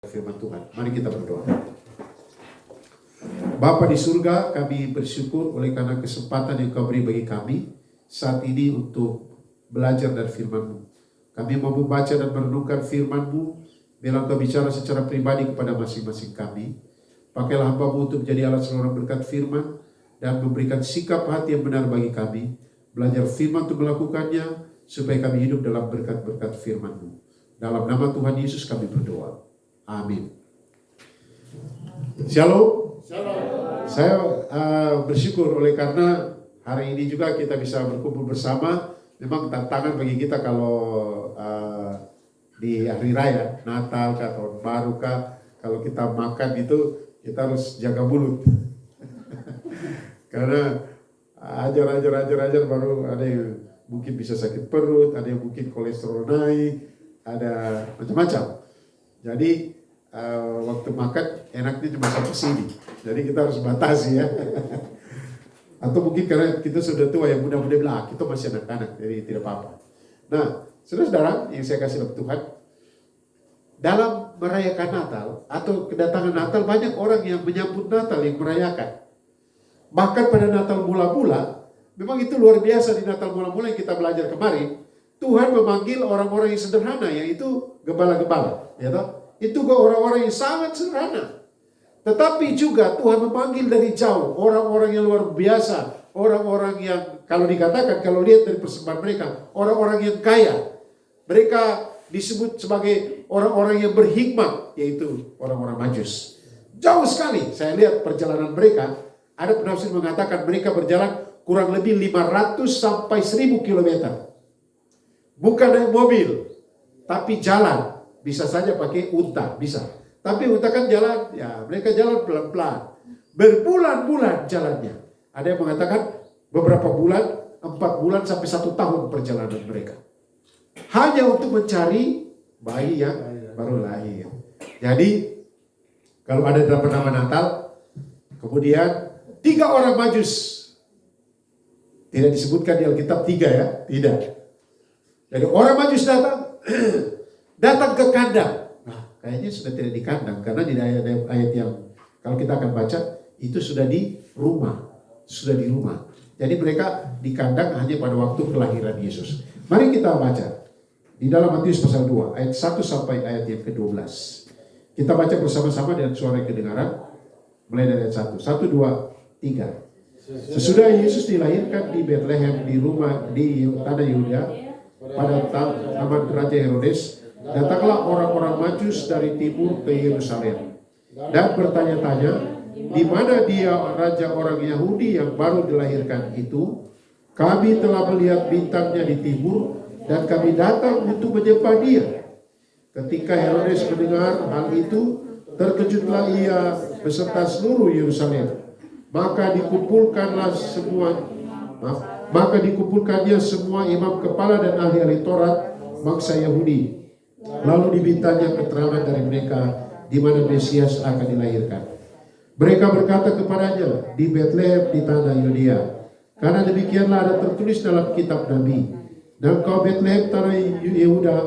Firman Tuhan. Mari kita berdoa. Bapa di surga, kami bersyukur oleh karena kesempatan yang Kau beri bagi kami saat ini untuk belajar dari firman-Mu. Kami mau membaca dan merenungkan firman-Mu, biarlah Kau bicara secara pribadi kepada masing-masing kami. Pakailah hamba-Mu untuk menjadi alat seluruh berkat firman dan memberikan sikap hati yang benar bagi kami. Belajar firman untuk melakukannya supaya kami hidup dalam berkat-berkat firman-Mu. Dalam nama Tuhan Yesus kami berdoa. Amin. Shalom. Shalom. Saya bersyukur oleh karena hari ini juga kita bisa berkumpul bersama. Memang tantangan bagi kita kalau di hari raya, Natal, tahun baru kalau kita makan itu kita harus jaga mulut. Karena ajar baru ada yang mungkin bisa sakit perut, ada yang mungkin kolesterol naik, ada macam-macam. Jadi waktu makan enaknya cuma sampai sini. Jadi kita harus batasi ya. Atau mungkin karena kita sudah tua, yang muda-muda bilang kita masih anak-anak, jadi tidak apa-apa. Nah, saudara-saudara yang saya kasih dalam Tuhan, dalam merayakan Natal atau kedatangan Natal, banyak orang yang menyambut Natal, yang merayakan. Bahkan pada Natal mula-mula, memang itu luar biasa di Natal mula-mula yang kita belajar kemarin, Tuhan memanggil orang-orang yang sederhana, yaitu gembala-gembala, ya toh? Itu orang-orang yang sangat sederhana. Tetapi juga Tuhan memanggil dari jauh orang-orang yang luar biasa, orang-orang yang kalau dikatakan, kalau lihat dari persembahan mereka, orang-orang yang kaya. Mereka disebut sebagai orang-orang yang berhikmat, yaitu orang-orang Majus. Jauh sekali saya lihat perjalanan mereka. Ada penafsir mengatakan mereka berjalan kurang lebih 500 sampai 1000 kilometer. Bukan naik mobil, tapi jalan. Bisa saja pakai unta, bisa. Tapi unta kan jalan, ya mereka jalan pelan-pelan. Berbulan-bulan jalannya. Ada yang mengatakan beberapa bulan, 4 bulan sampai 1 tahun perjalanan mereka. Hanya untuk mencari bayi yang baru lahir. Jadi, kalau ada dalam nama Natal, kemudian 3 orang Majus. Tidak disebutkan di Alkitab 3 ya, tidak. Jadi orang Majus datang ke kandang. Nah, kayaknya sudah tidak di kandang, karena di ayat yang kalau kita akan baca itu sudah di rumah, Jadi mereka di kandang hanya pada waktu kelahiran Yesus. Mari kita baca di dalam Matius pasal 2 ayat 1 sampai ayat yang ke-12. Kita baca bersama-sama dengan suara kedengaran, mulai dari ayat 1. 1, 2, 3. Sesudah Yesus dilahirkan di Bethlehem di tanah Yehuda pada zaman Raja Herodes, datanglah orang-orang Majus dari timur ke Yerusalem dan bertanya-tanya, di mana dia raja orang Yahudi yang baru dilahirkan itu? Kami telah melihat bintangnya di timur dan kami datang untuk menyembah dia. Ketika Herodes mendengar hal itu, terkejutlah ia beserta seluruh Yerusalem. Maka dikumpulkannya semua imam kepala dan ahli-ahli Taurat bangsa Yahudi. Lalu dimintanya keterangan dari mereka di mana Mesias akan dilahirkan. Mereka berkata kepadanya, di Bethlehem di tanah Yudea. Karena demikianlah ada tertulis dalam kitab Nabi. Dan engkau Bethlehem tanah Yehuda,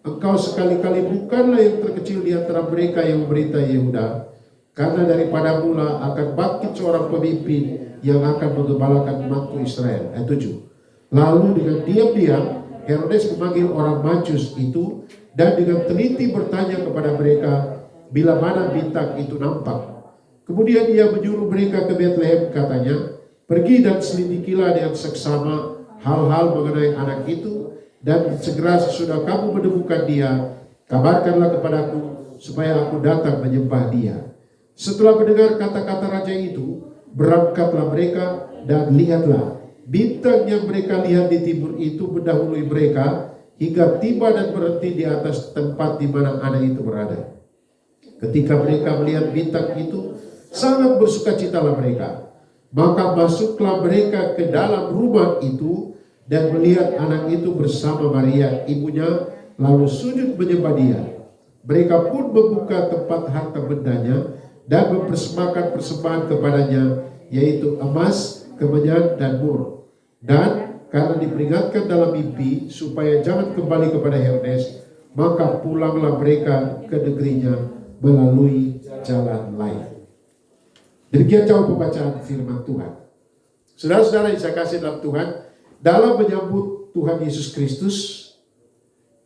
engkau sekali-kali bukanlah yang terkecil di antara mereka yang memerintah Yehuda. Karena daripada mula akan bangkit seorang pemimpin yang akan menggembalakan umatku Israel. Ayat 7. Lalu dengan diam-diam Herodes memanggil orang Majus itu dan dengan teliti bertanya kepada mereka bila mana bintang itu nampak. Kemudian ia menyuruh mereka ke Bethlehem, katanya, pergi dan selidikilah dengan seksama hal-hal mengenai anak itu, dan segera sesudah kamu menemukan dia, kabarkanlah kepadaku supaya aku datang menyembah dia. Setelah mendengar kata-kata raja itu, berangkatlah mereka dan lihatlah, bintang yang mereka lihat di timur itu mendahului mereka hingga tiba dan berhenti di atas tempat di mana anak itu berada. Ketika mereka melihat bintang itu, sangat bersukacitalah mereka. Maka masuklah mereka ke dalam rumah itu dan melihat anak itu bersama Maria ibunya, lalu sujud menyembah dia. Mereka pun membuka tempat harta bendanya dan mempersembahkan persembahan kepadanya, yaitu emas, kemenyan, dan mur. Dan karena diperingatkan dalam mimpi supaya jangan kembali kepada Herodes, maka pulanglah mereka ke negerinya melalui jalan lain. Demikian jauh pembacaan firman Tuhan. Saudara-saudara yang saya kasih dalam Tuhan, dalam menyambut Tuhan Yesus Kristus,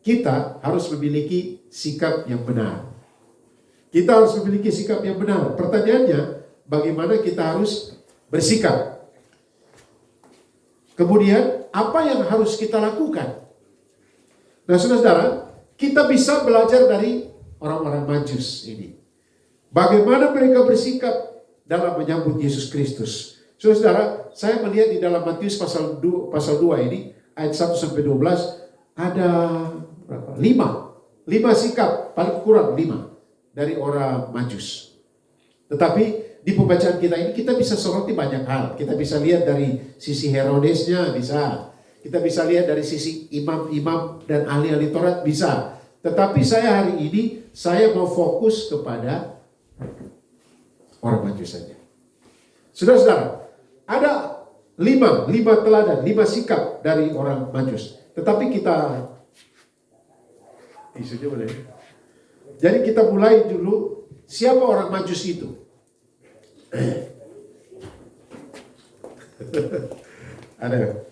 kita harus memiliki sikap yang benar. Kita harus memiliki sikap yang benar. Pertanyaannya, bagaimana kita harus bersikap? Kemudian, apa yang harus kita lakukan? Nah, saudara-saudara, kita bisa belajar dari orang-orang Majus ini. Bagaimana mereka bersikap dalam menyambut Yesus Kristus. Saudara-saudara, saya melihat di dalam Matius pasal 2 ini, ayat 1-12, ada berapa? 5 sikap, paling kurang 5 dari orang Majus. Tetapi di pembacaan kita ini kita bisa soroti banyak hal. Kita bisa lihat dari sisi Herodesnya, bisa. Kita bisa lihat dari sisi imam-imam dan ahli-ahli Taurat, bisa. Tetapi saya hari ini, saya mau fokus kepada orang Majus saja. Saudara-saudara, ada 5 teladan, 5 sikap dari orang Majus. Tetapi kita, isunya boleh. Jadi kita mulai dulu, siapa orang Majus itu? Ada.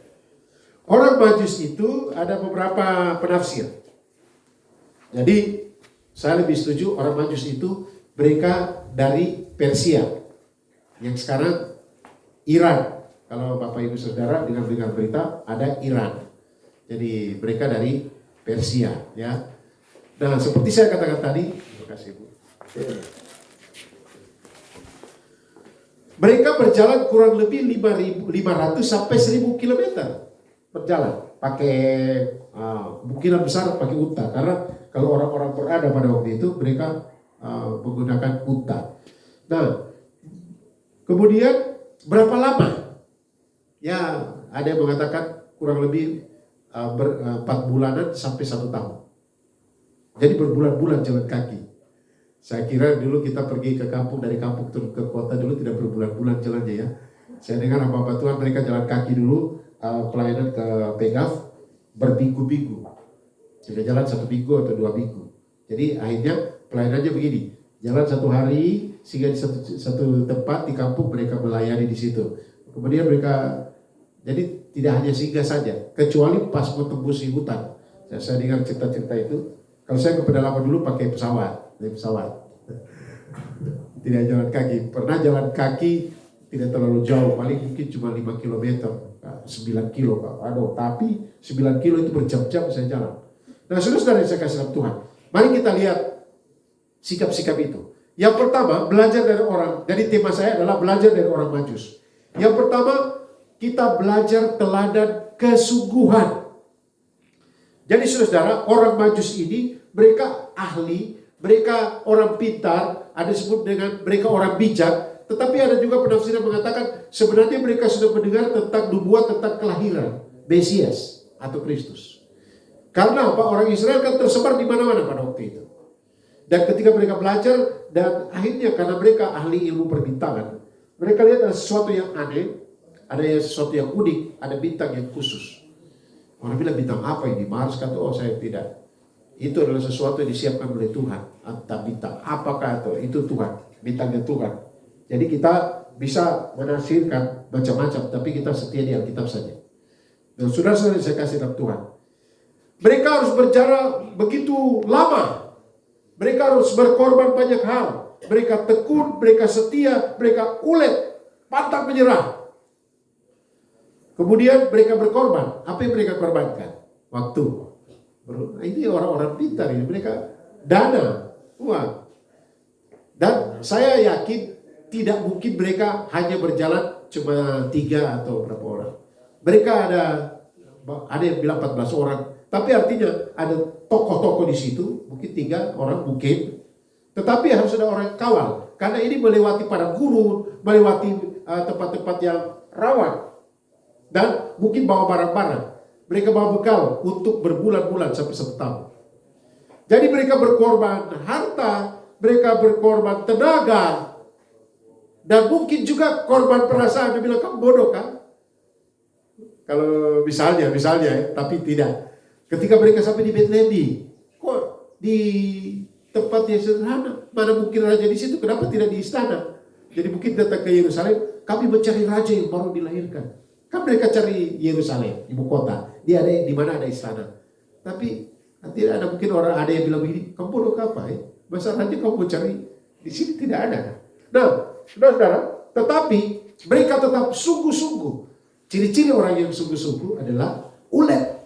Orang Majus itu ada beberapa penafsir. Jadi saya lebih setuju orang Majus itu mereka dari Persia, yang sekarang Iran. Kalau Bapak Ibu Saudara dengar berita ada Iran. Jadi mereka dari Persia, ya. Nah, seperti saya katakan tadi, terima kasih Bu. Mereka berjalan kurang lebih 500 sampai 1000 kilometer berjalan pakai bukinan besar, pakai unta. Karena kalau orang-orang berada pada waktu itu mereka menggunakan unta. Nah, kemudian berapa lama? Ya, ada yang mengatakan kurang lebih 4 bulanan sampai 1 tahun. Jadi berbulan-bulan jalan kaki. Saya kira dulu kita pergi ke kampung, dari kampung turun ke kota dulu tidak berbulan-bulan jalannya, ya. Saya dengar hamba Tuhan mereka jalan kaki dulu, pelayanan ke Pegaf berminggu-minggu. Sudah jalan 1 minggu atau 2 minggu. Jadi akhirnya pelayanannya begini, jalan 1 hari sehingga di satu tempat di kampung mereka melayani di situ. Kemudian mereka jadi tidak hanya singgah saja, kecuali pas mau tembus di hutan. Saya dengar cerita-cerita itu. Kalau saya ke pedalaman dulu pakai pesawat, naik pesawat. Tidak jalan kaki. Pernah jalan kaki tidak terlalu jauh, paling mungkin cuma 5 km, 9 kilo. Aduh, tapi 9 kilo itu berjam-jam saya jalan. Nah, saudara-saudara yang saya kasih dalam Tuhan, mari kita lihat sikap-sikap itu. Yang pertama, belajar dari orang. Jadi tema saya adalah belajar dari orang Majus. Yang pertama, kita belajar teladan kesungguhan. Jadi saudara, orang Majus ini mereka ahli, mereka orang pintar, ada disebut dengan mereka orang bijak. Tetapi ada juga penafsiran mengatakan sebenarnya mereka sudah mendengar tentang nubuat, tentang kelahiran Mesias atau Kristus. Karena apa? Orang Israel kan tersebar di mana-mana pada waktu itu. Dan ketika mereka belajar, dan akhirnya karena mereka ahli ilmu perbintangan, mereka lihat ada sesuatu yang aneh, ada sesuatu yang unik, ada bintang yang khusus. Orang bilang, bintang apa ini? Mars kata, oh saya tidak. Itu adalah sesuatu yang disiapkan oleh Tuhan. Entah bintang apakah itu Tuhan, bintangnya Tuhan. Jadi kita bisa menafsirkan macam-macam, tapi kita setia di Alkitab saja. Dan saudara-saudara saya kasih dalam Tuhan, mereka harus berjalan begitu lama. Mereka harus berkorban banyak hal. Mereka tekun, mereka setia, mereka ulet, pantang menyerah. Kemudian mereka berkorban. Apa yang mereka korbankan? Waktu. Ini orang-orang pintar ini. Mereka dana, uang. Dan saya yakin tidak mungkin mereka hanya berjalan cuma 3 atau berapa orang. Mereka ada yang bilang 14 orang. Tapi artinya ada tokoh-tokoh di situ. Mungkin 3 orang mungkin. Tetapi harus ada orang kawal. Karena ini melewati padang gurun, melewati tempat-tempat yang rawan. Dan mungkin bawa barang-barang. Mereka bawa bekal untuk berbulan-bulan sampai 1 tahun. Jadi mereka berkorban harta, mereka berkorban tenaga, dan mungkin juga korban perasaan. Dia bilang, kamu bodoh kan? Kalau misalnya tapi tidak. Ketika mereka sampai di Bethlehem, kok di tempat yang sederhana. Mana mungkin raja di situ? Kenapa tidak di istana? Jadi mungkin datang ke Yerusalem, kami mencari raja yang baru dilahirkan. Kan mereka cari Yerusalem, ibu kota. Dia ada di mana ada istana. Tapi tidak ada, mungkin orang ada yang bilang begini, kamu bodoh apa ya? Masa raja kamu mau cari di sini? Tidak ada. Nah, saudara-saudara, tetapi mereka tetap sungguh-sungguh. Ciri-ciri orang yang sungguh-sungguh adalah ulet.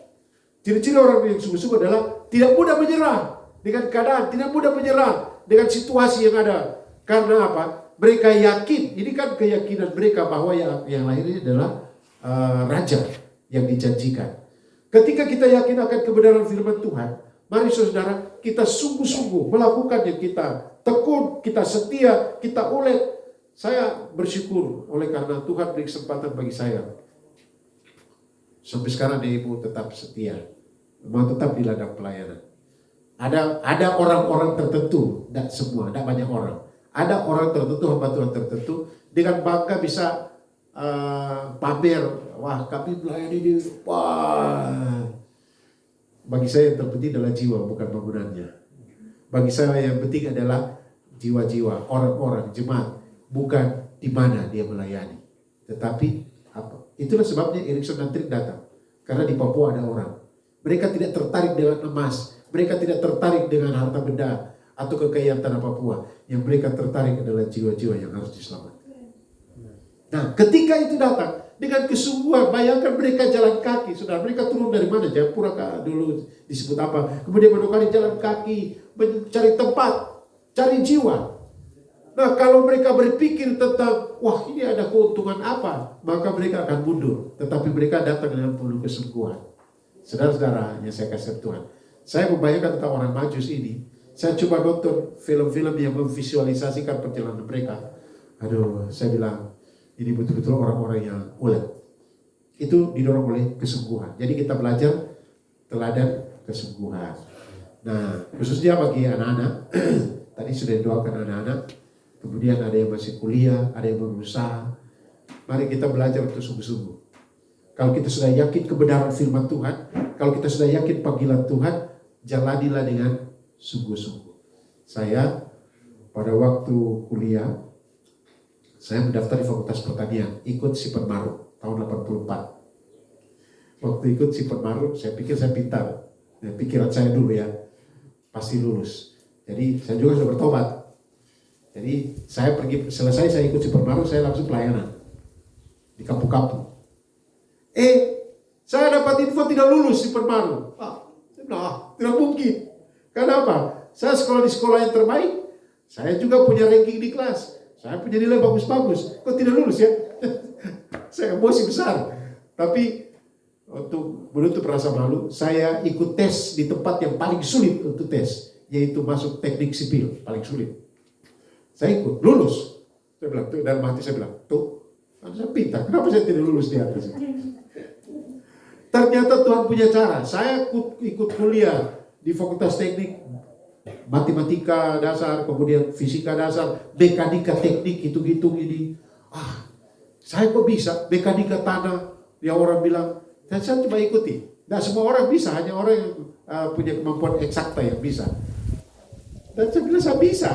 Ciri-ciri orang yang sungguh-sungguh adalah tidak mudah menyerah dengan keadaan, tidak mudah menyerah dengan situasi yang ada. Karena apa? Mereka yakin, ini kan keyakinan mereka bahwa yang lahir ini adalah raja yang dijanjikan. Ketika kita yakin akan kebenaran firman Tuhan, mari saudara, kita sungguh-sungguh melakukannya, kita tekun, kita setia, kita ulet. Saya bersyukur oleh karena Tuhan beri kesempatan bagi saya. Sampai sekarang ibu tetap setia, mau tetap di ladang pelayanan. Ada orang-orang tertentu, tidak semua, tidak banyak orang. Ada orang tertentu, hamba Tuhan tertentu, dengan bangga bisa pamer, wah kami melayani di, wah. Bagi saya yang terpenting adalah jiwa, bukan bangunannya. Bagi saya yang penting adalah jiwa-jiwa, orang-orang, jemaat, bukan di mana dia melayani. Tetapi apa? Itulah sebabnya Erikson dan Trik datang. Karena di Papua ada orang. Mereka tidak tertarik dengan emas, mereka tidak tertarik dengan harta benda atau kekayaan tanah Papua. Yang mereka tertarik adalah jiwa-jiwa yang harus diselamatkan. Nah, ketika itu datang dengan kesungguhan, bayangkan mereka jalan kaki. Saudara, mereka turun dari mana? Jayapura dulu disebut apa? Kemudian Manokwari jalan kaki, mencari tempat, cari jiwa. Nah, kalau mereka berpikir tentang, wah ini ada keuntungan apa? Maka mereka akan mundur. Tetapi mereka datang dengan penuh kesungguhan. Saudara-saudara yang saya kasih Tuhan, saya membayangkan tentang orang Majus ini. Saya coba nonton film-film yang memvisualisasikan perjalanan mereka. Aduh, saya bilang, ini betul-betul orang-orang yang ulet. Itu didorong oleh kesungguhan. Jadi kita belajar teladan kesungguhan. Nah, khususnya bagi anak-anak, tadi sudah didoakan anak-anak. Kemudian ada yang masih kuliah, ada yang berusaha. Mari kita belajar untuk sungguh-sungguh. Kalau kita sudah yakin kebenaran firman Tuhan, kalau kita sudah yakin panggilan Tuhan, jalanilah dengan sungguh-sungguh. Saya pada waktu kuliah, saya mendaftar di Fakultas Pertanian, ikut Sipermaru tahun 84. Waktu ikut Sipermaru, saya pikir saya pintar. Nah, pikiran saya dulu ya, pasti lulus. Jadi saya juga sudah bertobat. Jadi saya pergi, selesai saya ikut Sipermaru, saya langsung pelayanan di kampung-kampung. Saya dapat info tidak lulus Sipermaru. Nah, tidak mungkin. Kenapa? Saya sekolah di sekolah yang terbaik. Saya juga punya ranking di kelas. Saya punya nilai bagus-bagus. Kok tidak lulus ya? Saya emosi besar. Tapi untuk menutup rasa malu, saya ikut tes di tempat yang paling sulit untuk tes, yaitu masuk teknik sipil, paling sulit. Saya ikut, lulus. Saya bilang, tuh, dalam hati saya bilang, tuh, saya pintar. Kenapa saya tidak lulus di atas? Ternyata Tuhan punya cara. Saya ikut kuliah di Fakultas Teknik, matematika dasar, kemudian fisika dasar, mekanika teknik, hitung-hitung ini. Saya kok bisa mekanika tanah yang orang bilang, dan saya coba ikuti. Nah, semua orang bisa, hanya orang yang punya kemampuan eksakta yang bisa. Dan saya bilang saya bisa.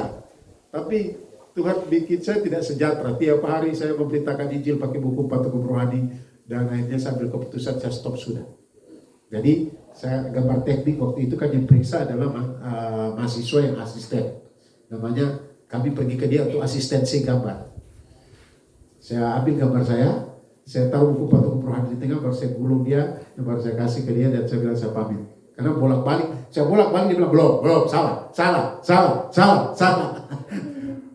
Tapi Tuhan bikin saya tidak sejahtera. Tiap hari saya memberitakan Injil pakai buku Patukum Rohani, dan akhirnya saya ambil keputusan saya stop sudah. Jadi saya gambar teknik waktu itu kan yang periksa adalah mahasiswa yang asisten. Namanya, kami pergi ke dia untuk asistensi gambar. Saya ambil gambar saya taruh buku Patukum Rohani di tengah, baru saya gulung dia, dan baru saya kasih ke dia, dan saya bilang saya pamit. Karena saya bolak-balik dia bilang belum, salah.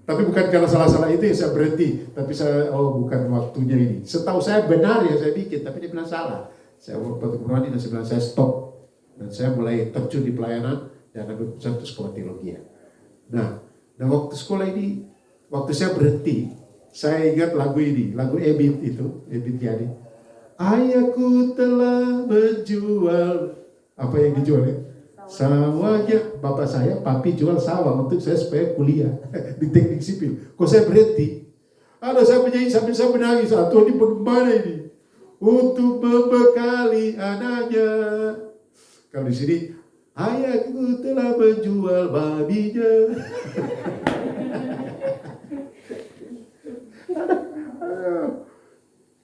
Tapi bukan karena salah-salah itu ya saya berhenti, tapi saya bukan waktunya ini. Setahu saya benar ya saya bikin, tapi dia bilang salah. Saya Patukum Rohani dan saya bilang saya stop. Dan saya mulai terjun di pelayanan dan ambil keputusan untuk sekolah teologi. Nah, waktu sekolah ini, waktu saya berhenti, saya ingat lagu ini, lagu Ebit itu, Ebit Yani. Ayahku telah menjual, apa yang dijual ya? Sawahnya. Bapak saya, papi jual sawah untuk saya supaya kuliah di teknik sipil. Kok saya berhenti? Saya menyanyi sambil saya menangis. Tuhan ini bagaimana ini? Untuk membekali anaknya. Kalau di sini ayahku telah menjual babinya.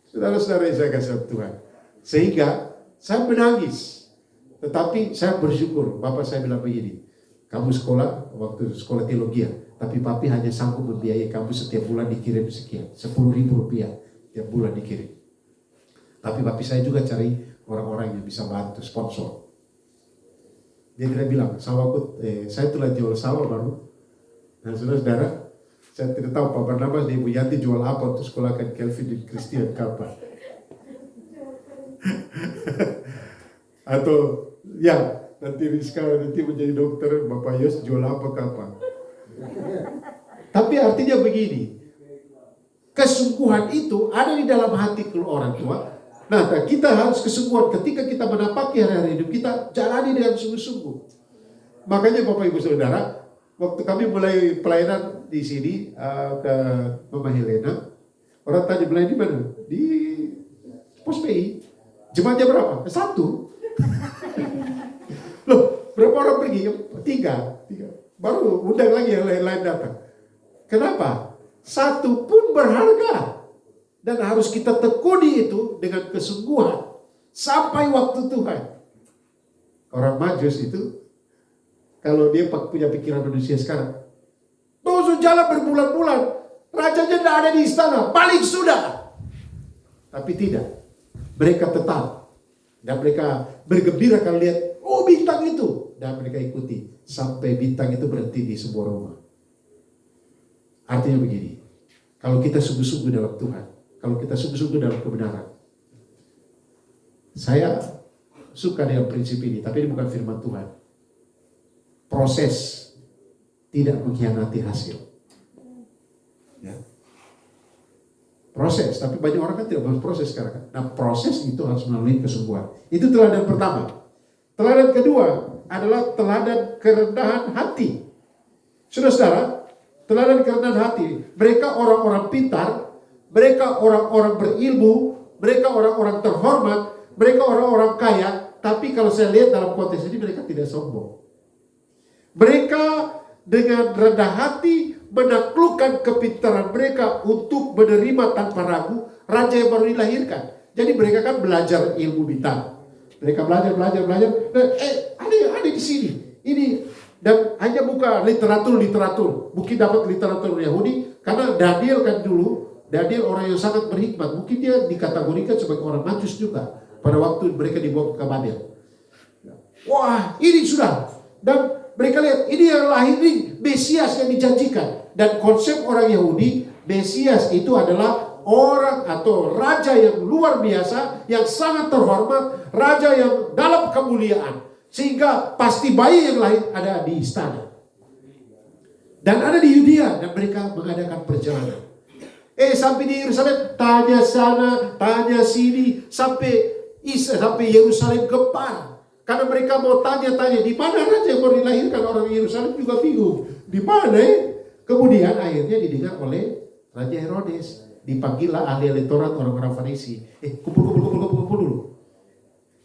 Saudara-saudara yang saya kasih Tuhan. Sehingga saya menangis. Tetapi saya bersyukur. Bapak saya bilang begini. Kamu sekolah, waktu sekolah teologi, tapi papi hanya sanggup membiayai kamu setiap bulan dikirim sekian. 10.000 rupiah tiap bulan dikirim. Tapi papi saya juga cari orang-orang yang bisa bantu, sponsor. Dia tidak bilang, saya telah jual sawah baru. Dan saudara-saudara, saya tidak tahu Pak Barnabas dan Ibu Yanti jual apa untuk sekolahkan Kelvin dan Christian kapan. Atau ya nanti Rizka nanti menjadi dokter, Bapak Yos jual apa kapan. Tapi artinya begini, kesungguhan itu ada di dalam hati orang tua. Nah, kita harus kesungguhan ketika kita menapaki hari-hari hidup kita, jalani dengan sungguh-sungguh. Makanya Bapak Ibu Saudara, waktu kami mulai pelayanan di sini ke Mama Helena, orang tanya pelayanan di mana? Di Pos PI. Jemaatnya berapa? 1. Loh, berapa orang pergi? 3. Baru undang lagi yang lain-lain datang. Kenapa? 1 pun berharga. Dan harus kita tekuni itu dengan kesungguhan. Sampai waktu Tuhan. Orang Majus itu, kalau dia punya pikiran manusia sekarang, terus jalan berbulan-bulan, rajanya tidak ada di istana, paling sudah. Tapi tidak. Mereka tetap. Dan mereka bergembira kalau lihat, oh bintang itu. Dan mereka ikuti. Sampai bintang itu berhenti di sebuah rumah. Artinya begini. Kalau kita sungguh-sungguh dalam Tuhan. Kalau kita sungguh-sungguh dalam kebenaran. Saya suka dengan prinsip ini. Tapi ini bukan firman Tuhan. Proses tidak mengkhianati hasil. Ya. Proses, tapi banyak orang kan tidak berproses sekarang. Nah, proses itu harus melalui kesungguhan. Itu teladan pertama. Teladan kedua adalah teladan kerendahan hati. Saudara-saudara, teladan kerendahan hati. Mereka orang-orang pintar, mereka orang-orang berilmu, mereka orang-orang terhormat, mereka orang-orang kaya. Tapi kalau saya lihat dalam konteks ini mereka tidak sombong. Mereka dengan rendah hati menaklukkan kepintaran mereka untuk menerima tanpa ragu raja yang baru dilahirkan. Jadi mereka kan belajar ilmu bintang. Mereka belajar. Ada di sini. Ini dan hanya buka literatur. Mungkin dapat literatur Yahudi karena Daniel kan dulu, Daniel orang yang sangat berhikmat. Mungkin dia dikategorikan sebagai orang Majus juga pada waktu mereka dibawa ke Babel. Wah, ini sudah. Dan mereka lihat, ini yang lahir ini Mesias yang dijanjikan. Dan konsep orang Yahudi, Mesias itu adalah orang atau raja yang luar biasa, yang sangat terhormat, raja yang dalam kemuliaan. Sehingga pasti bayi yang lahir ada di istana. Dan ada di Yudea, dan mereka mengadakan perjalanan. Sampai di Yerusalem, tanya sana, tanya sini, sampai Yerusalem gempar. Karena mereka mau tanya-tanya, di mana raja yang baru dilahirkan. Orang Yerusalem juga bingung. Di mana Kemudian akhirnya didengar oleh Raja Herodes. Dipanggillah ahli-ahli Taurat, orang-orang Farisi. Kumpul dulu.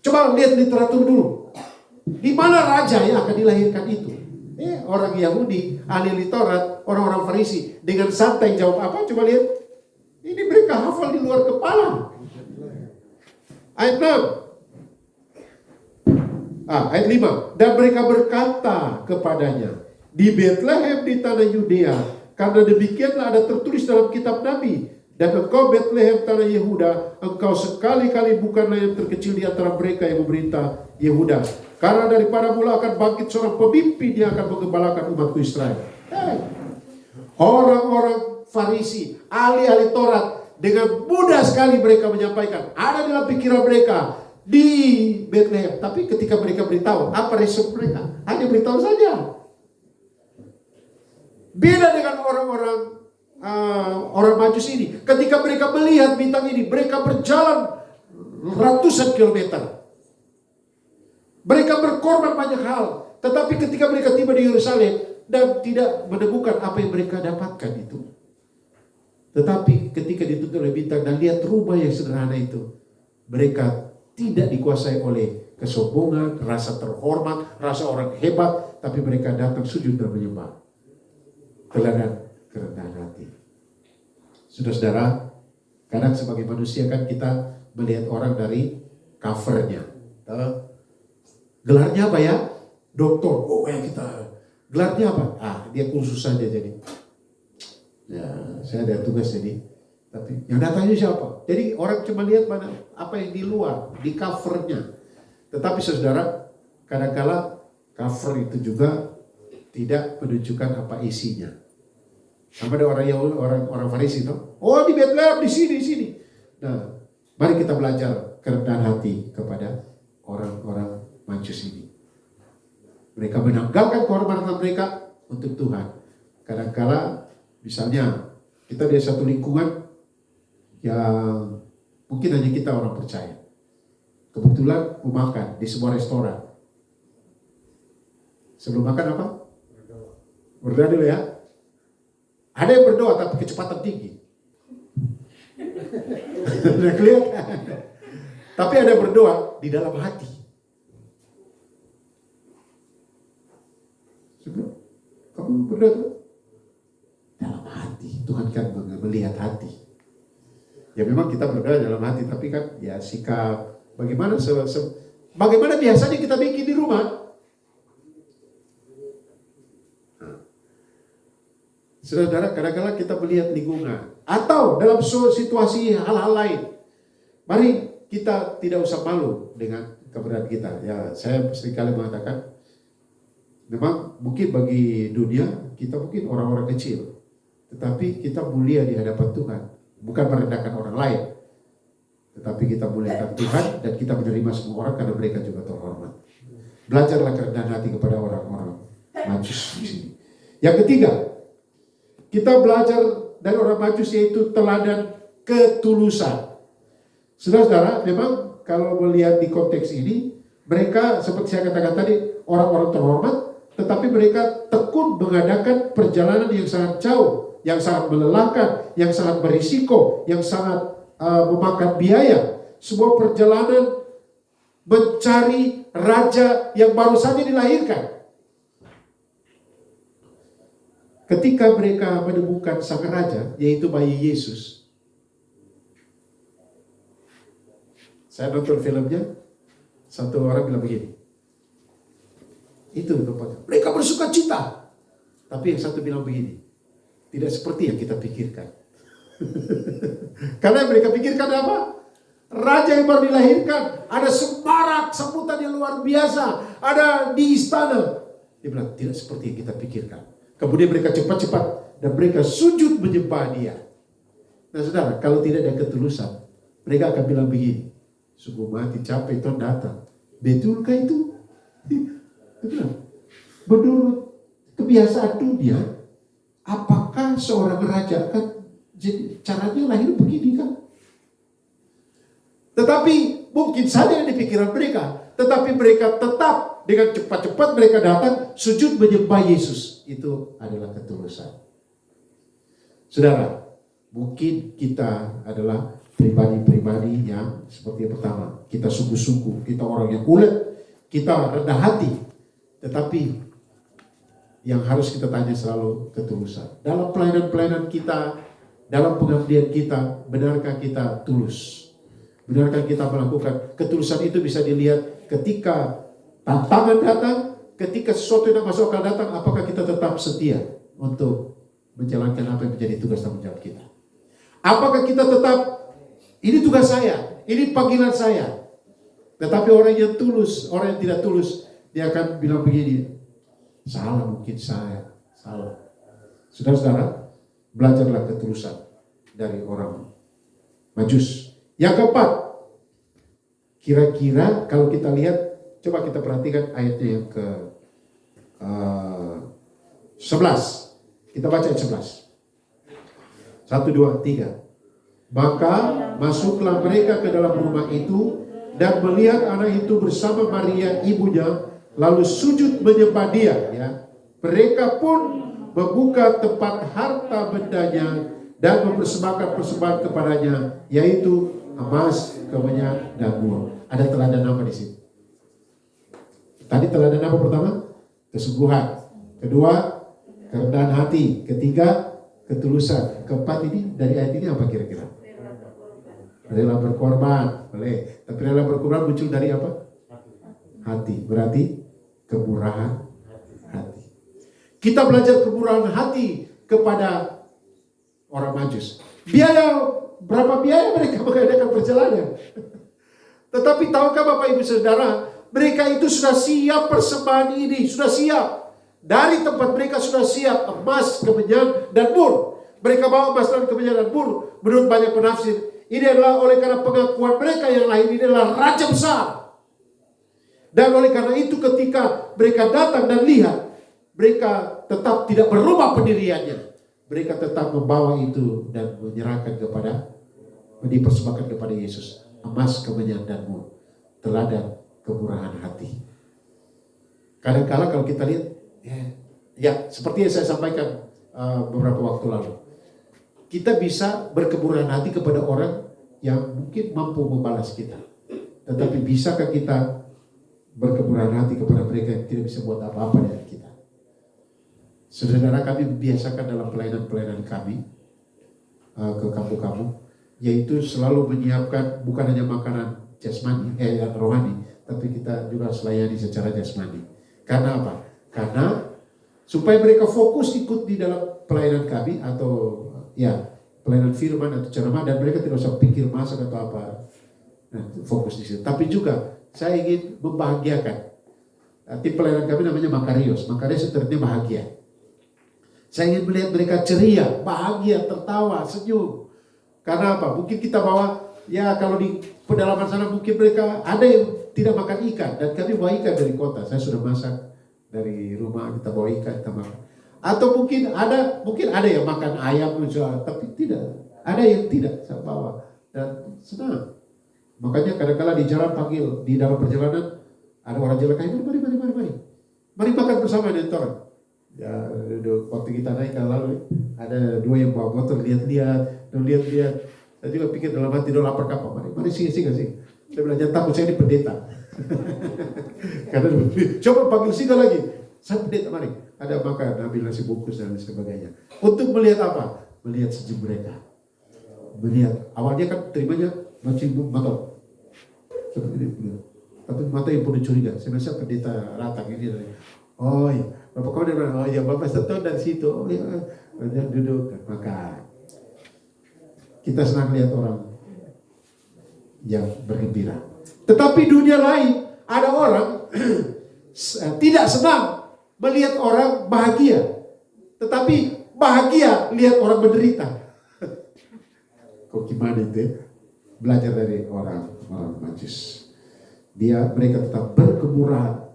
Coba lihat literatur dulu. Di mana raja yang akan dilahirkan itu? Orang Yahudi, ahli Taurat, orang-orang Farisi. Dengan santai jawab apa? Coba lihat. Ini mereka hafal di luar kepala. Ayat 6. Ayat 5. Dan mereka berkata kepadanya, di Betlehem di tanah Yudea, karena demikianlah ada tertulis dalam kitab Nabi. Dan engkau Betlehem tanah Yehuda, engkau sekali-kali bukanlah yang terkecil di antara mereka yang memerintah Yehuda. Karena daripada mula akan bangkit seorang pemimpin yang akan menggembalakan umatku Israel. Orang-orang Farisi, ahli-ahli Taurat, dengan mudah sekali mereka menyampaikan. Ada dalam pikiran mereka di Betlehem. Tapi ketika mereka beritahu, apa respon mereka? Hanya beritahu saja. Beda dengan orang Majus ini. Ketika mereka melihat bintang ini, mereka berjalan ratusan kilometer. Mereka berkorban banyak hal. Tetapi ketika mereka tiba di Yerusalem dan tidak menemukan apa yang mereka dapatkan itu. Tetapi ketika dituntut oleh bintang dan lihat rumah yang sederhana itu, mereka tidak dikuasai oleh kesombongan, rasa terhormat, rasa orang hebat, tapi mereka datang sujud dan menyembah. Teladan kerendahan hati. Saudara-saudara, kadang sebagai manusia kan kita melihat orang dari covernya. Gelarnya apa ya? Doktor. Oh ya kita. Gelarnya apa? Dia kursus saja jadi. Ya, saya ada tugas jadi. Tapi yang datangnya siapa? Jadi orang cuma lihat mana apa yang di luar, di covernya. Tetapi saudara, kadang-kala cover itu juga tidak menunjukkan apa isinya. Sama ada orang Farisi itu. Oh di Bethlehem di sini. Nah, mari kita belajar kerendahan hati kepada orang-orang Majus ini. Mereka menanggalkan kehormatan mereka untuk Tuhan. Kadang-kala misalnya kita di satu lingkungan yang mungkin hanya kita orang percaya. Kebetulan mau makan di sebuah restoran. Sebelum makan apa? Berdoa dulu ya. Ada yang berdoa tapi kecepatan tinggi. Udah kelihatan. Tapi ada yang berdoa di dalam hati. Kamu berdoa dalam hati. Tuhan kan melihat hati. Ya memang kita berdoa dalam hati, tapi kan ya sikap bagaimana bagaimana biasanya kita bikin di rumah. Saudara, kadang-kadang kita melihat lingkungan atau dalam situasi hal-hal lain. Mari kita tidak usah malu dengan keberadaan kita. Ya, saya seringkali mengatakan, memang mungkin bagi dunia kita mungkin orang-orang kecil, tetapi kita mulia di hadapan Tuhan, bukan merendahkan orang lain, tetapi kita muliakan Tuhan dan kita menerima semua orang karena mereka juga terhormat. Belajarlah kerendahan hati kepada orang-orang Majus di sini. Yang ketiga, kita belajar dari orang Majus yaitu teladan ketulusan. Saudara-saudara, memang kalau melihat di konteks ini, mereka seperti saya katakan tadi, orang-orang terhormat, tetapi mereka tekun mengadakan perjalanan yang sangat jauh, yang sangat melelahkan, yang sangat berisiko, yang sangat memakan biaya. Sebuah perjalanan mencari raja yang baru saja dilahirkan. Ketika mereka menemukan sang raja, yaitu bayi Yesus. Saya nonton filmnya, satu orang bilang begini. Itu tempatnya. Mereka bersuka cita. Tapi yang satu bilang begini. Tidak seperti yang kita pikirkan. Karena yang mereka pikirkan apa? Raja yang baru dilahirkan. Ada semarak sambutan yang luar biasa. Ada di istana. Dia bilang tidak seperti yang kita pikirkan. Kemudian mereka cepat-cepat dan mereka sujud menyembah dia. Nah saudara, kalau tidak ada ketulusan, mereka akan bilang begini. Sungguh mati capek Tuhan datang. Betulkah itu? Menurut kebiasaan dunia, apakah seorang raja akan jadi caranya lahir begini kan? Tetapi mungkin saja di pikiran mereka, tetapi mereka tetap dengan cepat-cepat mereka datang sujud menyembah Yesus. Itu adalah ketulusan. Saudara, mungkin kita adalah pribadi-pribadi yang seperti yang pertama, kita sungguh-sungguh, kita orang yang ulet, kita rendah hati, tetapi yang harus kita tanya selalu ketulusan. Dalam pelayanan-pelayanan kita, dalam pengabdian kita, benarkah kita tulus? Benarkah kita melakukan? Ketulusan itu bisa dilihat ketika tantangan datang, ketika sesuatu yang masuk akal datang, apakah kita tetap setia untuk menjalankan apa yang menjadi tugas tanggung jawab kita? Apakah kita tetap, ini tugas saya, ini panggilan saya. Tetapi orang yang tulus, orang yang tidak tulus, dia akan bilang begini, salah mungkin saya, salah. Saudara-saudara, belajarlah ketulusan dari orang Majus. Yang keempat, kira-kira kalau kita lihat, coba kita perhatikan ayatnya yang ke 11. Kita baca ayat 11. 1, 2, 3. Maka masuklah mereka ke dalam rumah itu dan melihat anak itu bersama Maria ibunya, lalu sujud menyembah dia. Ya. Mereka pun membuka tempat harta bendanya dan mempersembahkan persembahan kepadanya, yaitu emas, kemenyan, dan mur. Ada teladan apa di sini? Tadi teladan apa pertama? Kesungguhan. Kedua, kerendahan hati. Ketiga, ketulusan. Keempat ini, dari ayat ini apa kira-kira? Rela berkorban. Boleh. Tapi rela berkorban muncul dari apa? Hati. Berarti kemurahan hati. Kita belajar kemurahan hati kepada orang Majus. Berapa biaya mereka mengadakan perjalanan? Tetapi tahukah Bapak Ibu Saudara, mereka itu sudah siap persembahan ini, sudah siap. Dari tempat mereka sudah siap emas, kemenyan, dan mur. Mereka bawa emas dan kemenyan dan mur. Menurut banyak penafsir, ini adalah oleh karena pengakuan mereka yang lain ini adalah raja besar. Dan oleh karena itu ketika mereka datang dan lihat, mereka tetap tidak berubah pendiriannya. Mereka tetap membawa itu dan menyerahkan dipersembahkan kepada Yesus. Emas, kemenyan, dan mur. Teladan kemurahan hati. Kadang-kala kalau kita lihat, ya seperti yang saya sampaikan beberapa waktu lalu, kita bisa berkemurahan hati kepada orang yang mungkin mampu membalas kita. Tetapi bisakah kita berkemurahan hati kepada mereka yang tidak bisa buat apa-apa dari kita? Saudara, kami membiasakan dalam pelayanan-pelayanan kami ke kampung-kampung, yaitu selalu menyiapkan bukan hanya makanan jasmani, rohani, tapi kita juga selayani secara jasmani. Karena apa? Karena supaya mereka fokus ikut di dalam pelayanan kami atau pelayanan firman atau ceramah, dan mereka tidak usah pikir masak atau apa. Nah, fokus di situ. Tapi juga saya ingin membahagiakan. Tim pelayanan kami namanya Makarios. Makarios itu artinya bahagia. Saya ingin melihat mereka ceria, bahagia, tertawa, senyum. Karena apa? Mungkin kita bawa, kalau di pedalaman sana mungkin mereka ada yang tidak makan ikan, dan kami bawa ikan dari kota. Saya sudah masak dari rumah, kita bawa ikan, kita makan. Atau mungkin ada yang makan ayam, tapi tidak. Ada yang tidak, saya bawa. Dan senang. Makanya kadang-kala di jalan panggil, di dalam perjalanan, ada orang jalan kayak, mari makan bersama dengan orang. Ya, waktu kita naik lalu ada dua yang bawa motor, lihat-lihat. Saya juga pikir dalam hati, lapar kapal. Mari sih. Saya bilang, jangan takut, saya ini pendeta. Karena coba panggil singa lagi. Saya pendeta, mari. Ada makan, ambil nasi bungkus dan sebagainya. Untuk melihat apa? Melihat senyum mereka. Melihat, awalnya kan terimanya masih mata. Tapi mata yang penuh curiga. Saya bilang, pendeta ratang ini. Oh iya, Bapak kau dari mana? Oh iya, Bapak setor dari situ. Oh iya, duduk. Maka kita senang lihat orang yang bergembira. Tetapi dunia lain, ada orang tidak senang melihat orang bahagia. Tetapi bahagia lihat orang menderita. Kok gimana itu? Belajar dari orang Majus. Mereka tetap berkemurahan.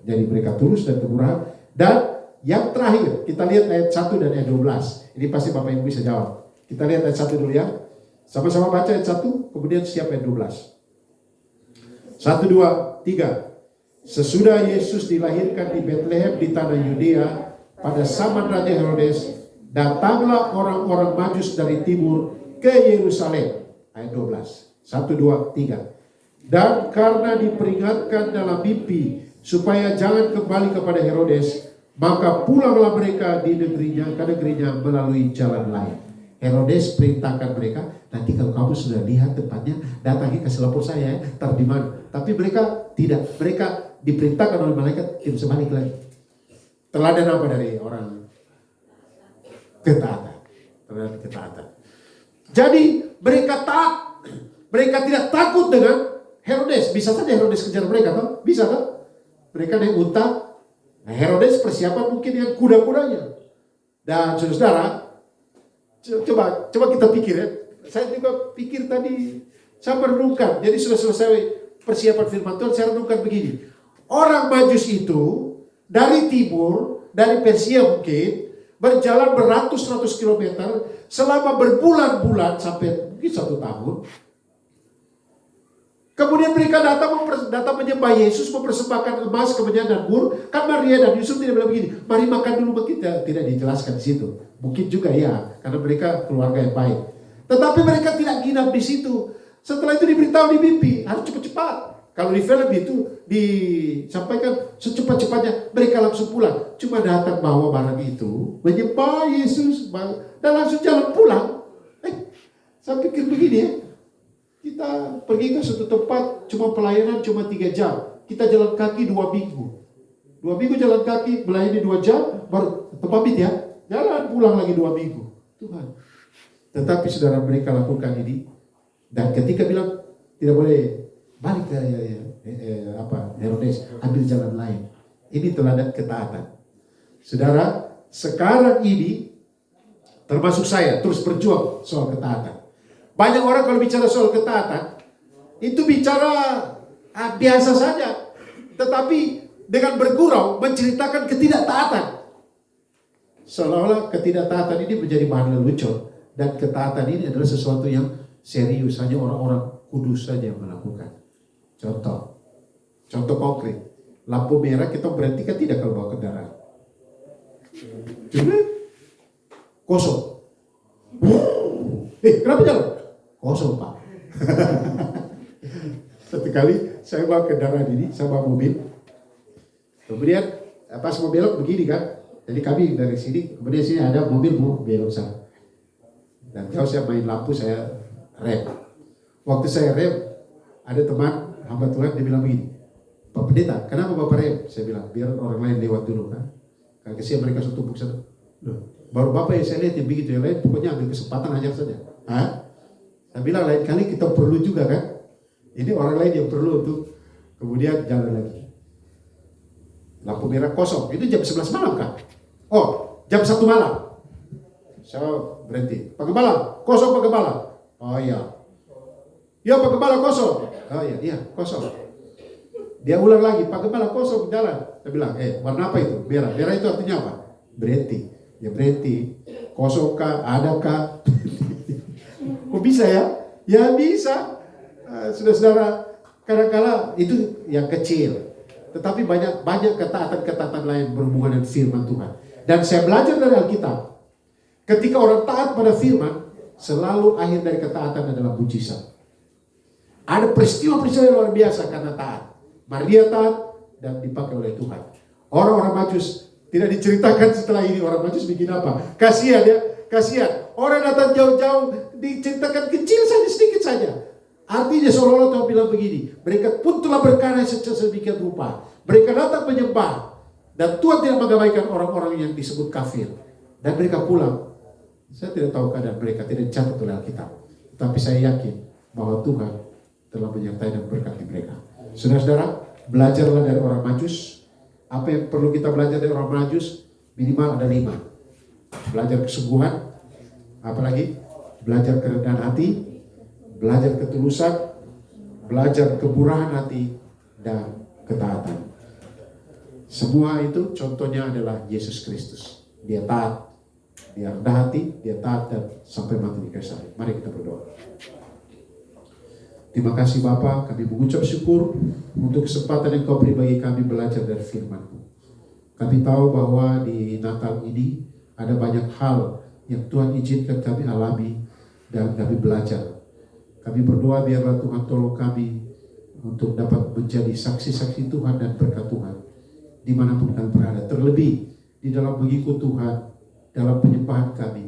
Jadi mereka tulus dan kemurahan. Dan yang terakhir, kita lihat ayat 1 dan ayat 12. Ini pasti Bapak Ibu bisa jawab. Kita lihat ayat 1 dulu ya. Sama-sama baca ayat 1, kemudian siap ayat 12. 1, 2, 3. Sesudah Yesus dilahirkan di Betlehem di tanah Yudea pada zaman Raja Herodes, datanglah orang-orang Majus dari timur ke Yerusalem. Ayat 12. 1, 2, 3. Dan karena diperingatkan dalam mimpi supaya jangan kembali kepada Herodes, maka pulanglah mereka ke negerinya melalui jalan lain. Herodes perintahkan mereka, nanti kalau kamu sudah lihat tempatnya, datangi kasih lapor saya, ntar di mana. Tapi mereka tidak, mereka diperintahkan oleh malaikat tidak sebalik lagi. Teladan apa dari orang ketaatan? Teladan ketaatan. Jadi mereka taat, mereka tidak takut dengan Herodes. Bisa saja Herodes kejar mereka, toh? Bisa kan? Mereka naik unta. Nah, Herodes persiapan mungkin dengan kuda-kudanya. Dan saudara, coba kita pikir ya. Saya juga pikir tadi, saya merenungkan. Jadi sudah selesai persiapan firman Tuhan, saya renungkan begini. Orang Majus itu dari timur, dari Persia mungkin, berjalan beratus-ratus kilometer selama berbulan-bulan sampai mungkin 1 tahun. Kemudian mereka datang menyembah Yesus, mempersembahkan emas, kemenyan, dan mur. Kan Maria dan Yusuf tidak bilang begini, mari makan dulu, kita tidak dijelaskan di situ. Mungkin juga ya, karena mereka keluarga yang baik. Tetapi mereka tidak ginap di situ. Setelah itu diberitahu di mimpi, harus cepat-cepat. Kalau di film itu disampaikan secepat-cepatnya mereka langsung pulang. Cuma datang bawa barang itu, menyembah Yesus dan langsung jalan pulang. Saya pikir begini ya, kita pergi ke suatu tempat cuma pelayanan cuma 3 jam. Kita jalan kaki 2 minggu. 2 minggu jalan kaki, melayani 2 jam, baru pamit ya. Jalan pulang lagi 2 minggu. Tuhan. Tetapi saudara mereka lakukan ini. Dan ketika bilang tidak boleh balik ke Herodes, ambil jalan lain. Ini teladan ketaatan. Saudara, sekarang ini termasuk saya terus berjuang soal ketaatan. Banyak orang kalau bicara soal ketaatan itu bicara biasa saja, tetapi dengan bergurau menceritakan ketidaktaatan. Seolah-olah ketidaktaatan ini menjadi bahan lelucon dan ketaatan ini adalah sesuatu yang serius, hanya orang-orang kudus saja yang melakukan. Contoh konkret, lampu merah kita berhenti kan tidak kalau bawa kendaraan. Kosong. Kenapa jalan? Kosong Pak. Satu kali saya bawa kendaraan ini, saya bawa mobil. Kemudian pas mau belok begini kan. Jadi kami dari sini, kemudian sini ada mobil mau belok sana. Dan kalau saya main lampu saya rem. Waktu saya rem, ada teman hamba Tuhan dia bilang begini, Pak Pendeta, kenapa Bapak rem? Saya bilang, biar orang lain lewat dulu kan. Karena kesian mereka sudah tumpuk sana. Baru Bapak yang saya lihat yang begitu, yang lain pokoknya ambil kesempatan ajar saja. Saya bilang lain kali kita perlu juga kan. Ini orang lain yang perlu untuk kemudian jalan lagi. Lampu merah kosong, itu jam 11 malam kan? Oh, jam 1 malam. Saya berhenti. Pak Gembala, kosong Pak Gembala. Oh iya. Ya Pak Gembala kosong. Oh iya kosong. Dia ulang lagi, Pak Gembala kosong jalan. Saya bilang, warna apa itu? Merah. Merah itu artinya apa? Berhenti. Ya berhenti. Kosong kah? Ada kah? Kok bisa ya? Ya bisa. Saudara-saudara, kadang-kala itu yang kecil. Tetapi banyak ketaatan-ketaatan lain berhubungan dengan firman Tuhan. Dan saya belajar dari Alkitab. Ketika orang taat pada firman, selalu akhir dari ketaatan adalah mujizat. Ada peristiwa-peristiwa yang luar biasa karena taat. Maria taat dan dipakai oleh Tuhan. Orang-orang Majus tidak diceritakan setelah ini orang Majus bikin apa. Kasihan ya, kasihan. Orang datang jauh-jauh diceritakan kecil saja, sedikit saja. Artinya seolah-olah Tuhan bilang begini, mereka pun telah berkarya secara sedemikian rupa. Mereka datang menyembah. Dan Tuhan tidak mengabaikan orang-orang yang disebut kafir. Dan mereka pulang. Saya tidak tahu keadaan mereka, tidak dicatat oleh Alkitab. Tapi saya yakin bahwa Tuhan telah menyertai dan berkati mereka. Saudara-saudara, belajarlah dari orang Majus. Apa yang perlu kita belajar dari orang Majus? Minimal ada 5. Belajar kesungguhan. Apalagi? Belajar kerendahan hati. Belajar ketulusan. Belajar kemurahan hati. Dan ketaatan. Semua itu contohnya adalah Yesus Kristus. Dia taat, dia rendah hati, dia taat dan sampai mati di kayu salib. Mari kita berdoa. Terima kasih Bapa, kami mengucap syukur untuk kesempatan yang Kau beri bagi kami belajar dari firman-Mu. Kami tahu bahwa di Natal ini ada banyak hal yang Tuhan izinkan kami alami dan kami belajar. Kami berdoa biarlah Tuhan tolong kami untuk dapat menjadi saksi-saksi Tuhan dan berkat Tuhan dimanapun kami berada, terlebih di dalam mengikut Tuhan, dalam penyembahan kami.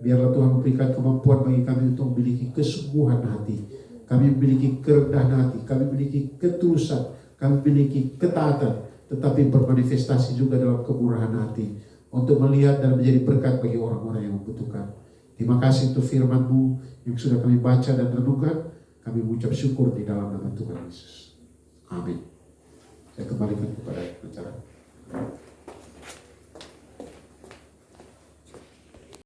Biarlah Tuhan memberikan kemampuan bagi kami untuk memiliki kesungguhan hati, kami memiliki kerendahan hati, kami memiliki ketulusan, kami memiliki ketaatan, tetapi bermanifestasi juga dalam kemurahan hati, untuk melihat dan menjadi berkat bagi orang-orang yang membutuhkan. Terima kasih untuk firman-Mu yang sudah kami baca dan renungkan. Kami mengucap syukur di dalam nama Tuhan Yesus. Amin. Saya kembalikan kepada acara.